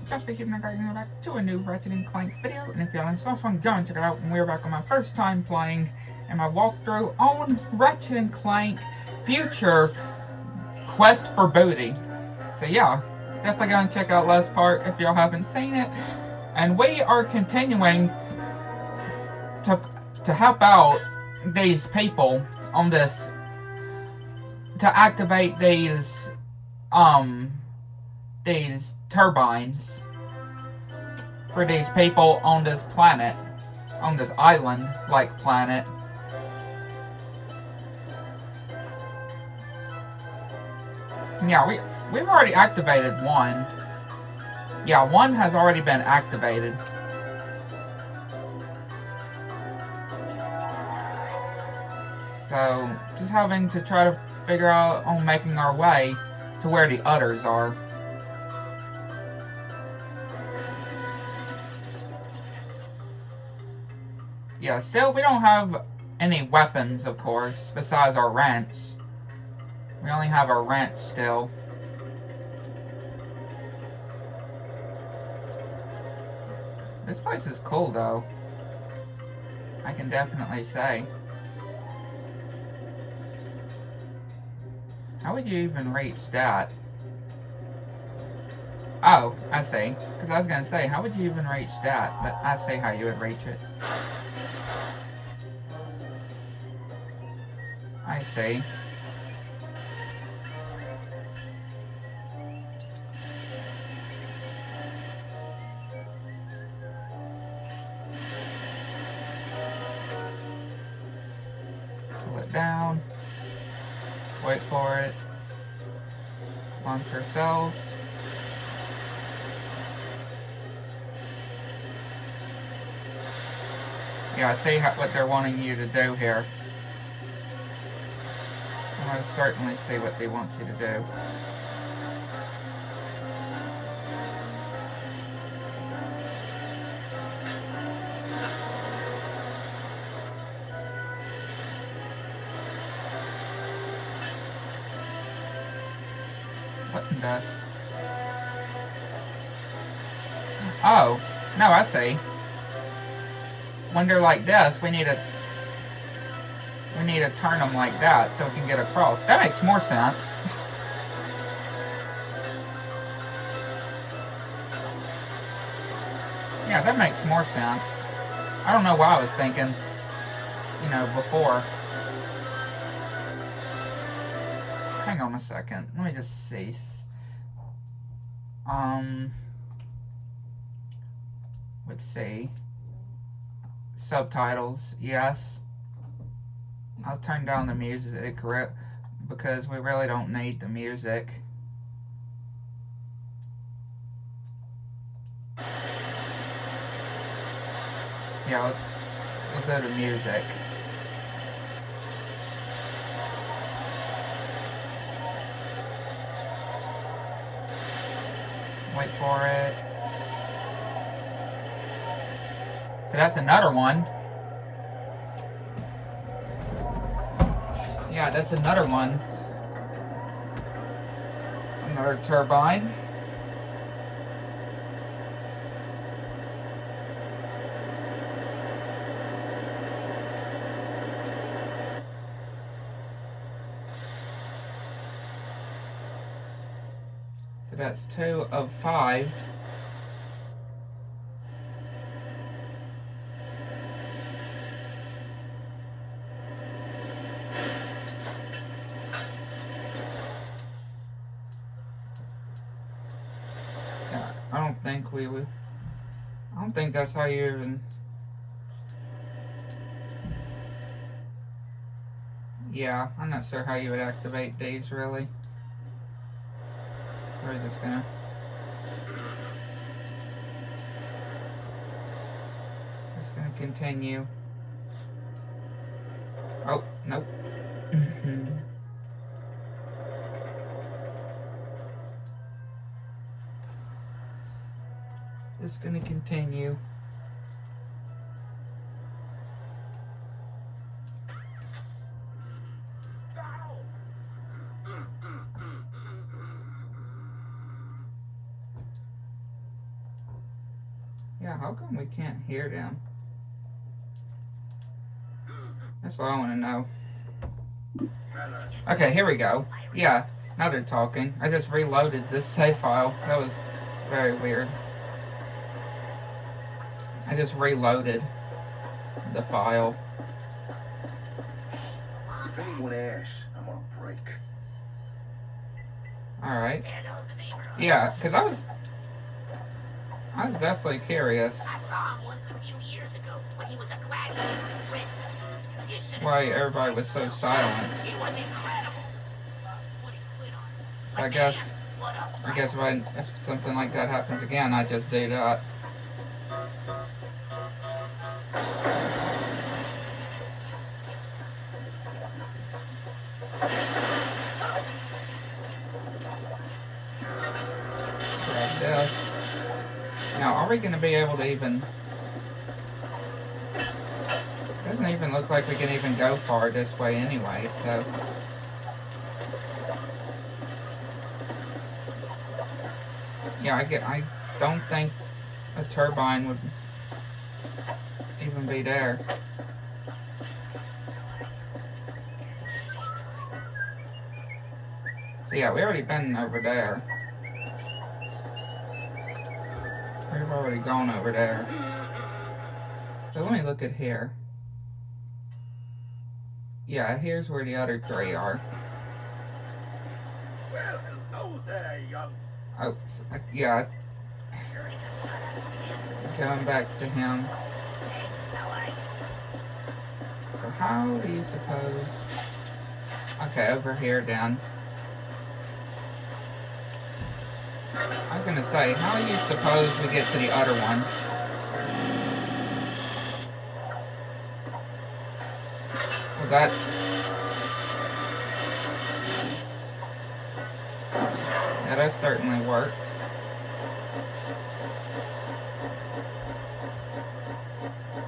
just keeping back to a new Ratchet and Clank video, and if y'all enjoy this one, go and check it out. And we're back on my first time playing and my walkthrough on Ratchet and Clank Future Quest for Booty. So yeah, definitely go and check out last part if y'all haven't seen it. And we are continuing to help out these people on this, to activate these turbines for these people on this planet, on this island-like planet. Yeah, we've already activated one. Yeah, one has already been activated. So, just having to try to figure out on making our way to where the others are. Yeah, still we don't have any weapons, of course, besides our wrench. We only have our wrench still. This place is cool, though. I can definitely say. How would you even reach that? Oh, I see. Because I was going to say, how would you even reach that? But I see how you would reach it. I see. Pull it down. Wait for it. Launch ourselves. Yeah, I see what they're wanting you to do here. I most certainly see what they want you to do. What in the... Oh, no, I see. When they're like this, we need to turn them like that so we can get across. That makes more sense. Yeah, that makes more sense. I don't know why I was thinking, before. Hang on a second. Let me just see. Let's see. Subtitles, yes. I'll turn down the music because we really don't need the music. Yeah, we'll go to music. Wait for it. So that's another one. Yeah, that's another one. Another turbine. So that's 2 of 5. I don't think that's how you even... Yeah, I'm not sure how you would activate these, really. We're just gonna... continue. Oh, nope. Just gonna continue. Yeah, how come we can't hear them? That's what I want to know. Okay, here we go. Yeah, now they're talking. I just reloaded this save file. That was very weird. I just reloaded the file. If anyone asks, I'm on break. Alright. Yeah, because I was definitely curious. I saw him once a few years ago when he was a gladiator in Britain. Why everybody was so silent. He was incredible. What he put on. So I guess if something like that happens again, I just do that. Grab this. Now, are we going to be able to even... Doesn't even look like we can even go far this way anyway, so... Yeah, I don't think a turbine would even be there. So yeah, we already been over there. We've already gone over there. So let me look at here. Yeah, here's where the other three are. Well, hello there, young. Oh, yeah. Going back to him. So how do you suppose... Okay, over here then. I was gonna say, how do you suppose we get to the other ones? Well, that... Yeah, that certainly worked.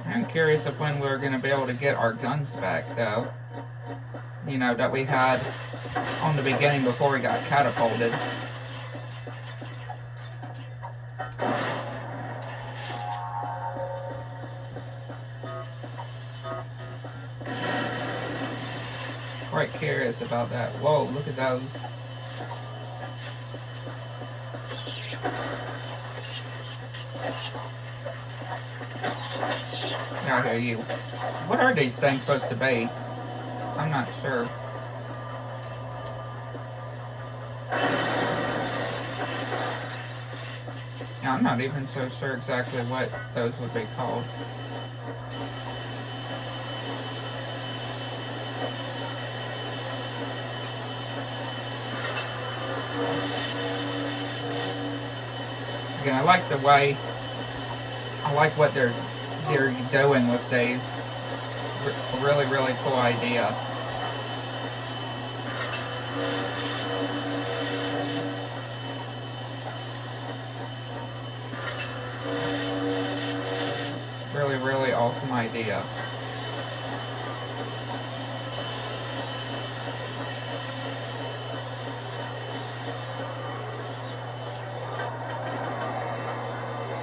I'm curious if when we're gonna be able to get our guns back, though. You know, that we had on the beginning before we got catapulted. Quite curious about that. Whoa, look at those. Now here you. What are these things supposed to be? I'm not sure. Yeah, I'm not even so sure exactly what those would be called. Again, I like the way, I like what they're doing with these. Really, really cool idea. Really, really awesome idea.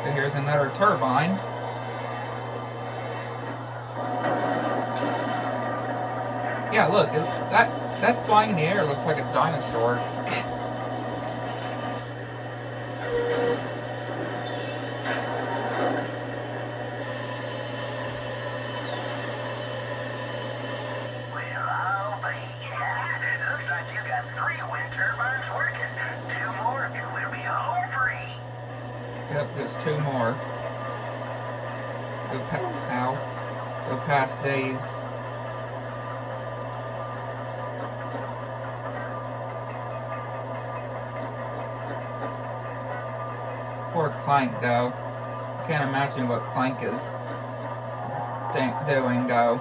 So here's another turbine. Yeah, look, that flying in the air looks like a dinosaur. Yep, there's two more. Go past these. Poor Clank, though. Can't imagine what Clank is doing, though.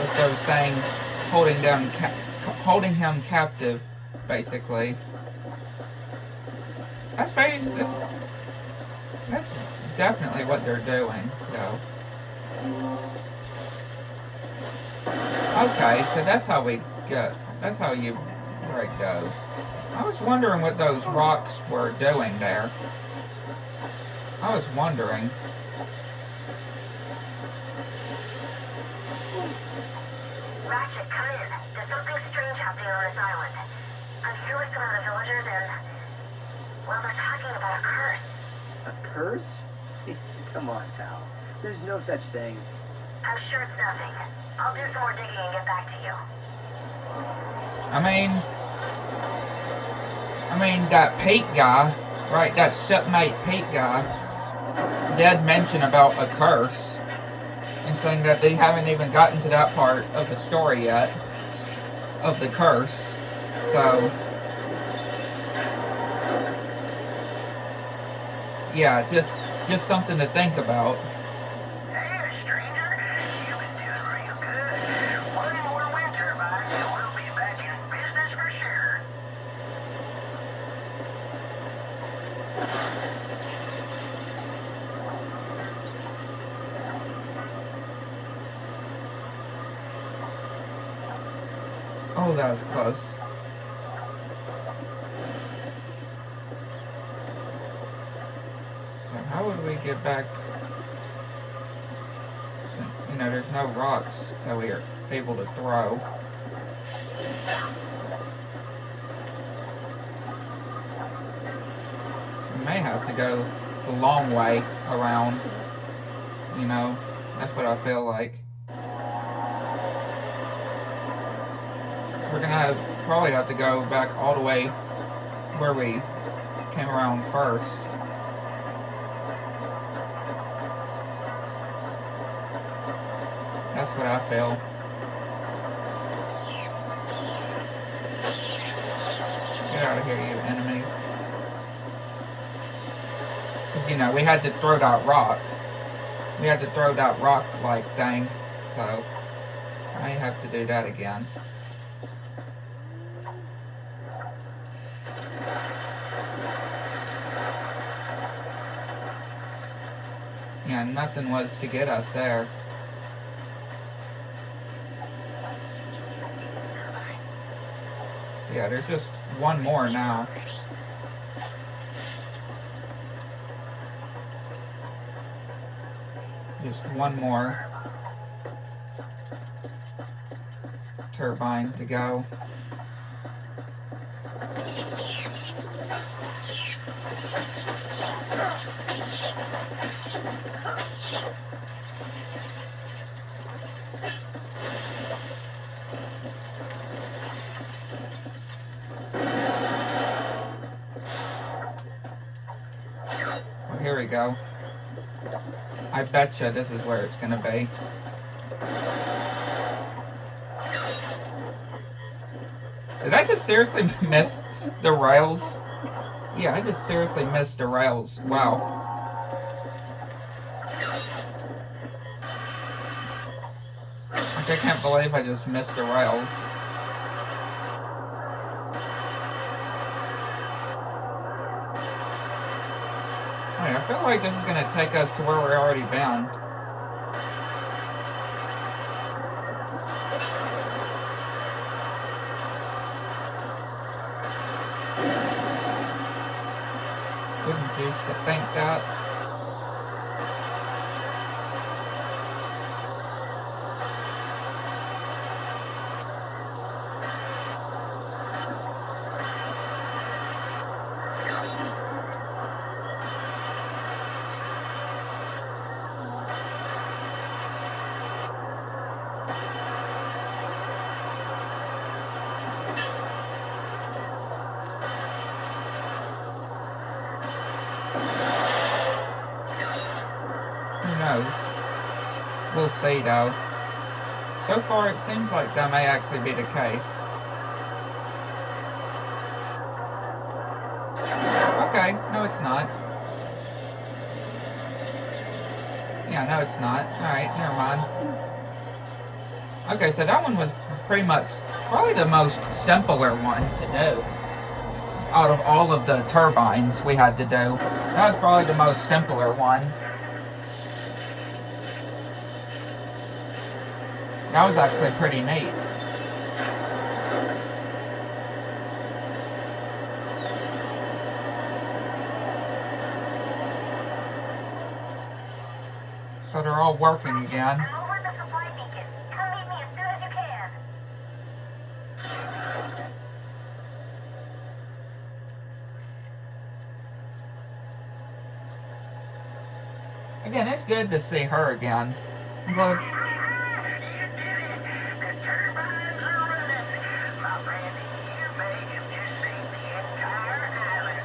With those things holding him captive, basically. That's definitely what they're doing, though. Okay, so that's how you There it goes. I was wondering what those rocks were doing there. I was wondering. Ratchet, come in. There's something strange happening on this island. I'm here with some of the villagers and... well, they're talking about a curse. A curse? Come on, Tal. There's no such thing. I'm sure it's nothing. I'll do some more digging and get back to you. I mean, that Pete guy, right, that shipmate Pete guy, did mention about a curse, and saying that they haven't even gotten to that part of the story yet, of the curse, so, yeah, just something to think about. Hey, stranger. You've been doing real good. One more wind turbine and we'll be back in business for sure. Oh, that was close. So how would we get back, since, you know, there's no rocks that we are able to throw. We may have to go the long way around, you know, that's what I feel like. We're gonna probably have to go back all the way where we came around first. That's what I feel. Get out of here, you enemies. Because, you know, we had to throw that rock. We had to throw that rock-like thing. So, I may have to do that again. Yeah, nothing was to get us there. So yeah, there's just one more now. Just one more turbine to go. Well, here we go. I betcha this is where it's gonna be. Did I just seriously miss the rails? Yeah, I just seriously missed the rails. Wow. Like, I can't believe I just missed the rails. Wait, I feel like this is gonna take us to where we're already been. Wouldn't you think that? Who knows? We'll see though. So far it seems like that may actually be the case. Okay, no it's not. Yeah, no it's not. Alright, never mind. Okay, so that one was pretty much probably the most simpler one to do. Out of all of the turbines we had to do, that was probably the most simpler one. That was actually pretty neat. So they're all working again. I'm over at the supply beacon. Come meet me as soon as you can. Again, it's good to see her again. I'm glad. You did it! The turbines are running! My friend, you may have just saved the entire island.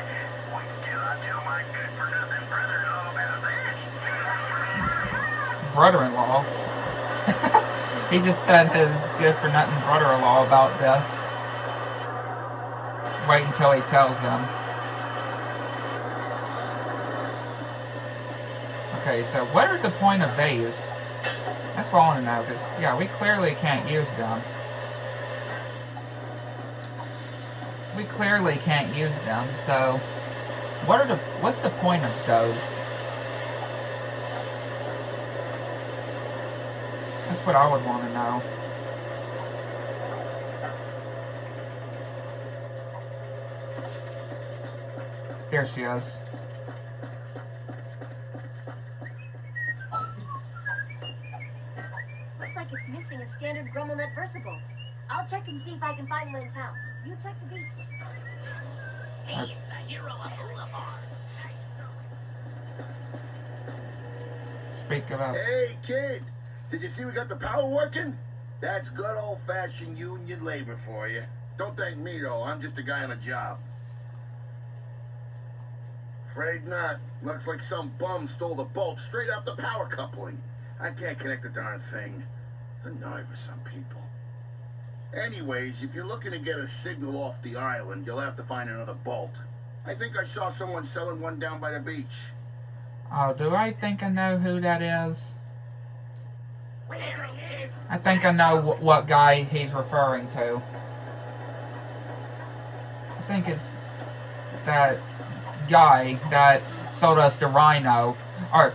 Wait till I tell my good-for-nothing brother-in-law about this. Brother-in-law. He just said his good-for-nothing brother-in-law about this. Wait until he tells them. Okay, so what are the point of these? That's what I want to know, because, yeah, we clearly can't use them. We clearly can't use them, so what's the point of those? That's what I would want to know. There she is. Looks like it's missing a standard Grummelnet VersaBolt. I'll check and see if I can find one in town. You check the beach. Hey, it's the hero of Boulevard. Speak about. Hey, kid! Did you see we got the power working? That's good old-fashioned union labor for you. Don't thank me, though. I'm just a guy on a job. Afraid not. Looks like some bum stole the bolt straight out the power coupling. I can't connect the darn thing. The nerve of some people. Anyways, if you're looking to get a signal off the island, you'll have to find another bolt. I think I saw someone selling one down by the beach. Oh, do I think I know who that is? There he is. I think I know what guy he's referring to. I think it's that guy that sold us the Rhino, or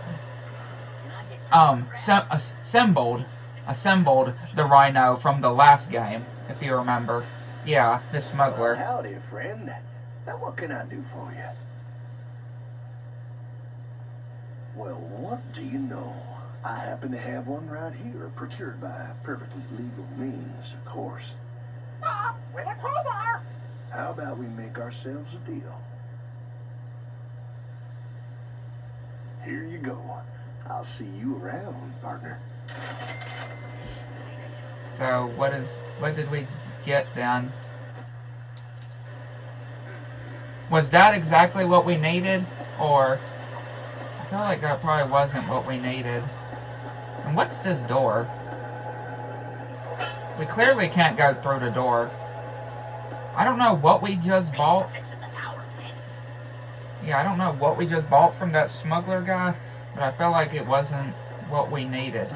assembled the Rhino from the last game, if you remember. Yeah, the smuggler. Well, howdy, friend. Now, what can I do for you? Well, what do you know? I happen to have one right here, procured by perfectly legal means, of course. With a crowbar. How about we make ourselves a deal? Here you go. I'll see you around, partner. So what did we get then? Was that exactly what we needed? Or I feel like that probably wasn't what we needed. And what's this door? We clearly can't go through the door. I don't know what we just bought. Fixing the power plant. Yeah, I don't know what we just bought from that smuggler guy, but I felt like it wasn't what we needed.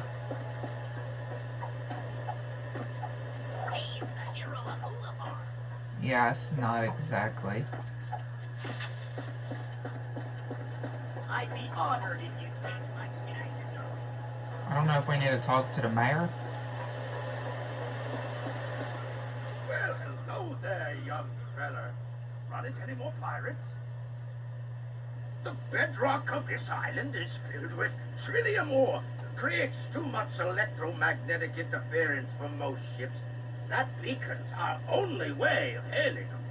Hey, it's the hero of Boulevard. Yeah, it's not exactly. I'd be honored if you'd take my guess. I don't know if we need to talk to the mayor. Well, hello there, young feller. Run into any more pirates? The bedrock of this island is filled with trillium ore. Creates too much electromagnetic interference for most ships. That beacon's our only way of hailing them.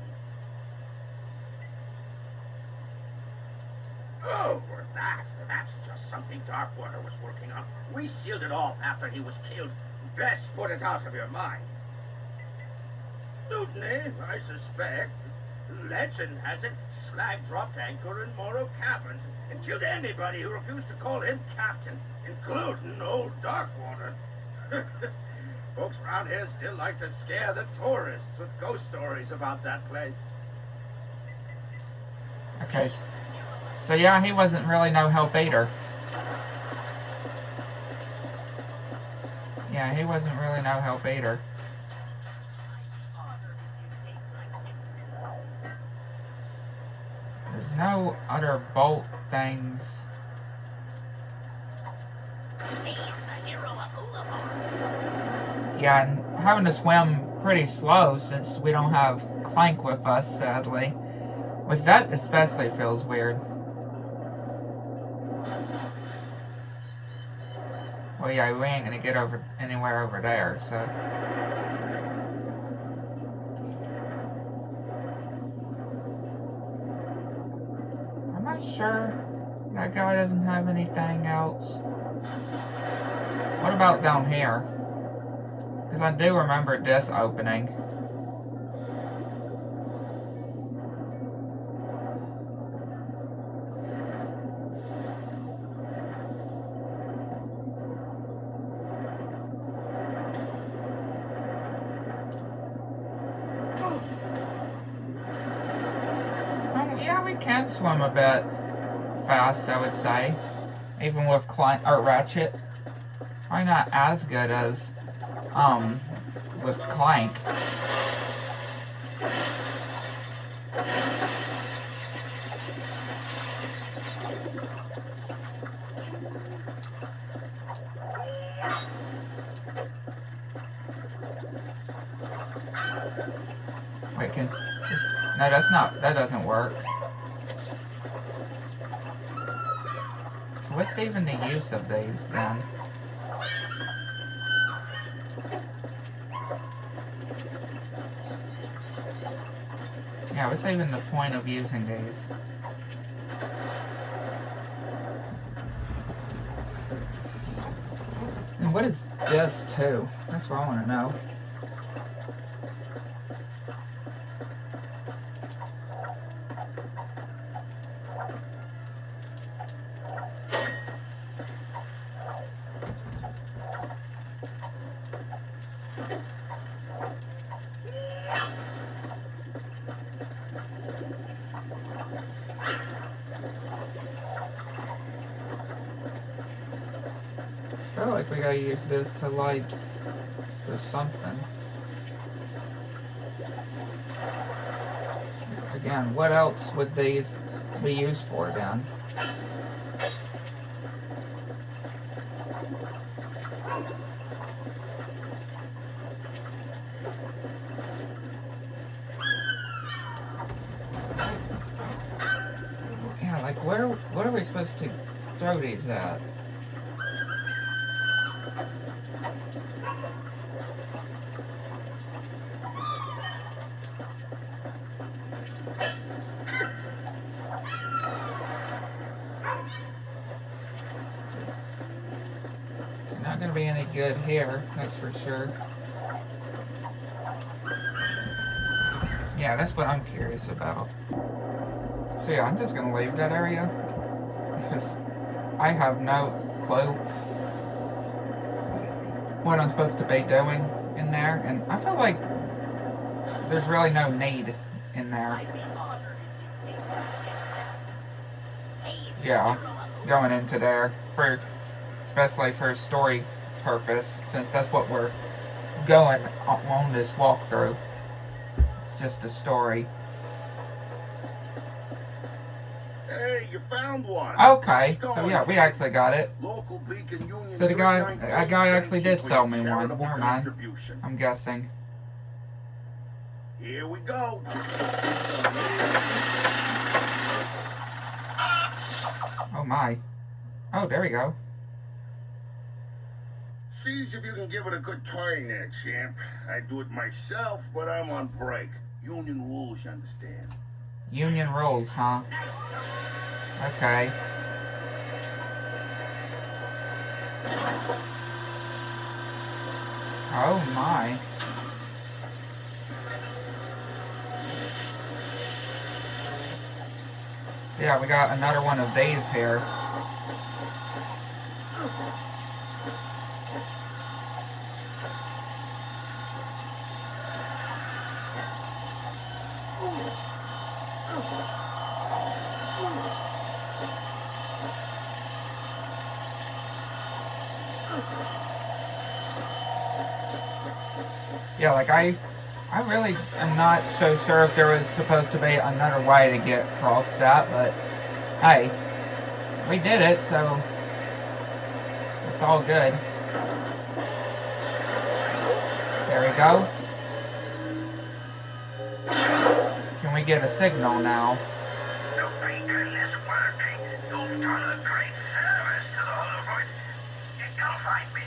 Oh, that's just something Darkwater was working on. We sealed it off after he was killed. Best put it out of your mind. Mutiny, I suspect. Legend has it, Slag dropped anchor in Morrow Caverns and killed anybody who refused to call him captain, including old Darkwater. Folks around here still like to scare the tourists with ghost stories about that place. Okay, so yeah, he wasn't really no help either. Yeah, he wasn't really no help either. There's no other bolt things. Hey, it's the hero of Boulevard. Yeah, and having to swim pretty slow since we don't have Clank with us, sadly. Which that especially feels weird. Well, yeah, we ain't gonna get over anywhere over there, so. Am I sure that guy doesn't have anything else? What about down here? Because I do remember this opening. Yeah, we can swim a bit fast, I would say. Even with Clank or Ratchet. Probably not as good as with Clank. Wait, no, that's not, that doesn't work. So what's even the use of these then? Yeah, what's even the point of using these? And what is this too? That's what I want to know. I feel like we gotta use this to light or something. Again, what else would these be used for then? Yeah, like what are we supposed to throw these at? Not gonna be any good here, that's for sure. Yeah, that's what I'm curious about. So yeah, I'm just gonna leave that area because I have no clue what I'm supposed to be doing in there, and I feel like there's really no need in there. Yeah, going into there for, especially for story purpose, since that's what we're going on this walkthrough. It's just a story. Hey, you found one. Okay, so yeah, we actually got it. Local Beacon Union. So the guy actually did sell me one. Never mind. I'm guessing. Here we go. Oh my. Oh, there we go. See if you can give it a good turn there, champ. I do it myself, but I'm on break. Union rules, you understand? Union rules, huh? Okay. Oh my. Yeah, we got another one of these here. Yeah, like I really am not so sure if there was supposed to be another way to get across that, but hey, we did it, so it's all good. There we go. Can we get a signal now? The beacon is working. You've done a great service to the Hollow Voice. You can find me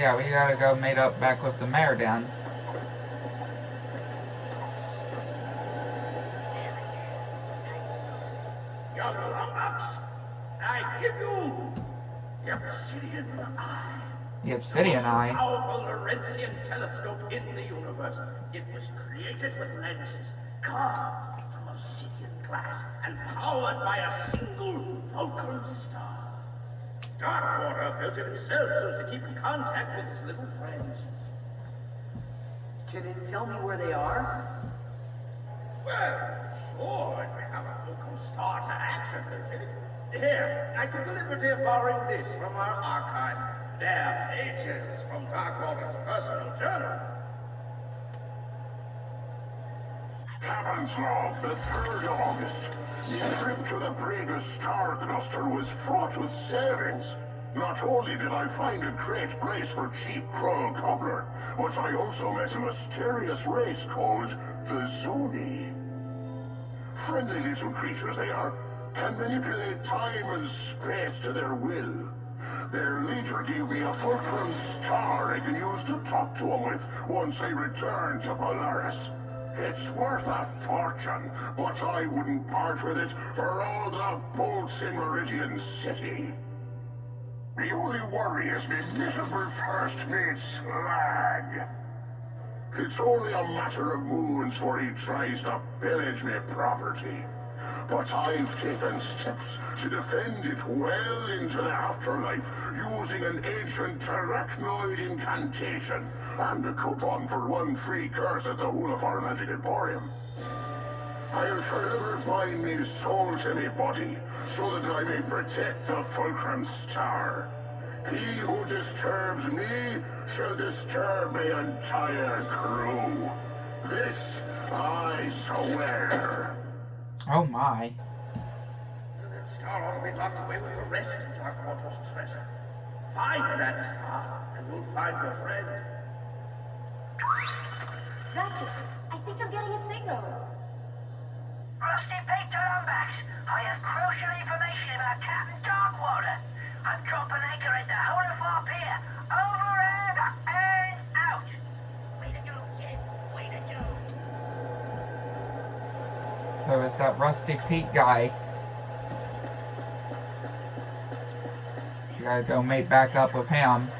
Yeah, we gotta go meet up back with the mayor then. Young lummox, I give you the obsidian eye. The obsidian eye. The most powerful Lorentzian telescope in the universe. It was created with lenses carved from obsidian glass and powered by a single fulcrum star. Darkwater built it himself so as to keep in contact with his little friends. Can it tell me where they are? Well, sure, if we have a fulcrum star to activate it. Here, I took the liberty of borrowing this from our archives. They're pages from Darkwater's personal journal. Captain's log, the 3rd of August. The trip to the Pragus star cluster was fraught with savings. Not only did I find a great place for cheap Krull cobbler, but I also met a mysterious race called the Zuni. Friendly little creatures they are, can manipulate time and space to their will. Their leader gave me a fulcrum star I can use to talk to him with once I return to Polaris. It's worth a fortune, but I wouldn't part with it for all the bolts in Meridian City. The only worry is me miserable first mate Slag. It's only a matter of moons before he tries to pillage me property. But I've taken steps to defend it well into the afterlife using an ancient arachnoid incantation and a coupon for 1 free curse at the Hulafar Magic Emporium. I'll forever bind me soul to me body so that I may protect the Fulcrum Star. He who disturbs me shall disturb my entire crew. This I swear. Oh my. That star ought to be locked away with the rest of Darkwater's treasure. Find that star, and you'll find your friend. Ratchet, I think I'm getting a signal. Rusty Pete Lumbax, I have crucial information about Captain Darkwater. I've dropped an anchor at the Hulafar Pier. Over and out. Way to go, kid. Way to go. So it's that Rusty Pete guy. You gotta go meet back up with him.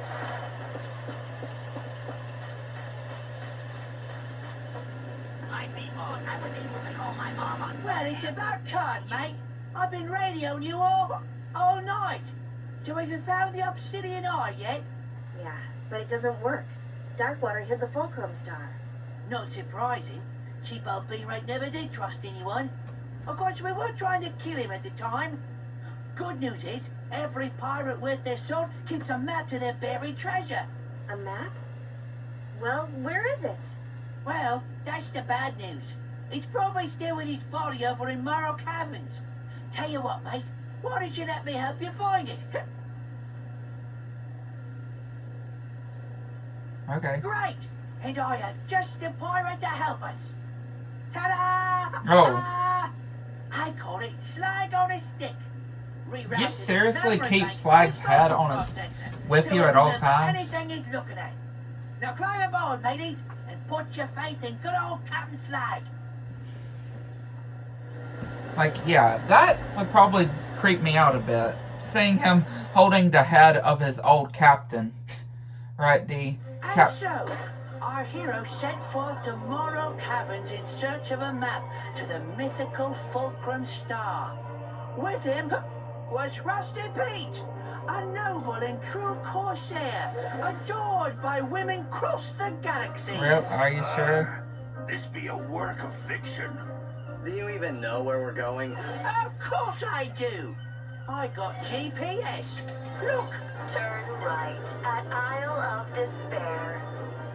I'd be on. I was able to call my mom on Well, it's about time, mate. I've been radioing you all night. So have you found the obsidian eye yet? Yeah, but it doesn't work. Darkwater hid the Fulcrum Star. Not surprising. Cheap old B-Rate never did trust anyone. Of course, we were trying to kill him at the time. Good news is, every pirate worth their salt keeps a map to their buried treasure. A map? Well, where is it? Well, that's the bad news. It's probably still in his body over in Morrow Caverns. Tell you what, mate. Why don't you let me help you find it? Okay. Great! And I have just the pirate to help us. Ta-da! Oh. I call it Slag on a Stick. Rerouted You its seriously memory keep bank Slag's to head vocal on his content, with so you it at all remembers times? Anything he's looking at. Now climb aboard, mateys, and put your faith in good old Captain Slag. Like, yeah, that would probably creep me out a bit. Seeing him holding the head of his old captain. Right, the And so, our hero set forth to Morrow Caverns in search of a map to the mythical Fulcrum Star. With him was Rusty Pete, a noble and true corsair, adored by women across the galaxy. Rip, are you sure? This be a work of fiction. Do you even know where we're going? Of course I do. I got GPS. Look. Turn right at Isle of Despair.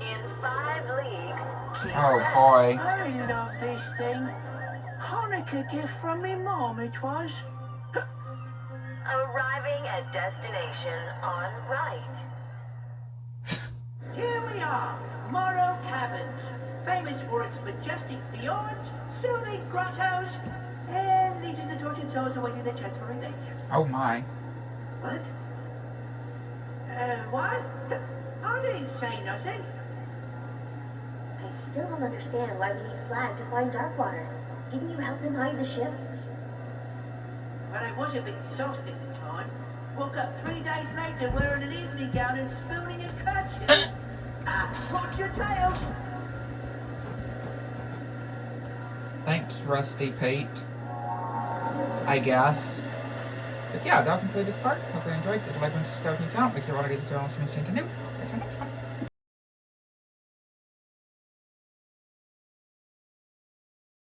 In 5 leagues, keep Oh left. boy. I love this thing. Hanukkah gift from me mom it was. Arriving at destination on right. Here we are, Morrow Caverns, famous for its majestic fjords, soothing grottos, and legions of tortured souls awaiting their chance for revenge. Oh my. What? What? I didn't say nothing. I still don't understand why we need Slag to find Darkwater. Didn't you help him hide the ship? But I was a bit soft at the time. Woke up 3 days later wearing an evening gown and spooning a kerchief. Watch your tails! Thanks, Rusty Pete. I guess. But yeah, that'll conclude this part. Hope you enjoyed. If you like and subscribe to the channel, make sure you want to get the channel so you can do. Catch you next one.